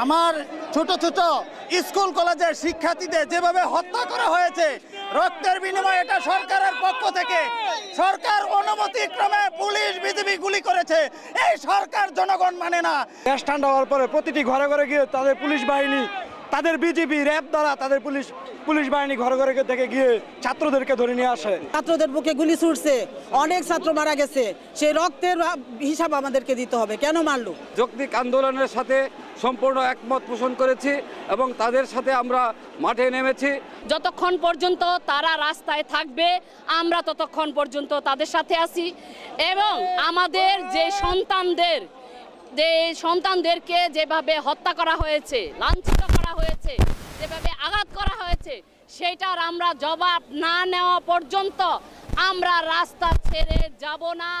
আমার ছোট ছোট স্কুল কলেজের শিক্ষার্থীদের যেভাবে হত্যা করা হয়েছে, রক্তের বিনিময়ে এটা সরকারের পক্ষ থেকে সরকার অনুমতিক্রমে পুলিশ বিজিবি গুলি করেছে। এই সরকার জনগণ মানে না। গ্যাস ঠান্ডা হওয়ার পরে প্রতিটি ঘরে ঘরে গিয়ে তাদের পুলিশ বাহিনী, তাদের বিজিবি র্যাব দ্বারা তাদের পুলিশ বাহিনী ঘরে ঘরে থেকে গিয়ে ছাত্রদেরকে ধরে নিয়ে আসে। ছাত্রদের বুকে গুলি ছুটছে, অনেক ছাত্র মারা গেছে, সেই রক্তের হিসাব আমাদেরকে দিতে হবে। কেন মারলো? যৌক্তিক আন্দোলনের সাথে সম্পূর্ণ একমত পোষণ করেছি এবং তাদের সাথে আমরা মাঠে নেমেছি। যতক্ষণ পর্যন্ত তারা রাস্তায় থাকবে আমরা ততক্ষণ পর্যন্ত তাদের সাথে আছি এবং আমাদের যে সন্তানদেরকে যেভাবে হত্যা করা হয়েছে, লাঞ্ছিত করা হয়েছে, যেভাবে আঘাত করা হয়েছে, সেটার আমরা জবাব না নেওয়া পর্যন্ত আমরা রাস্তা ছেড়ে যাব না।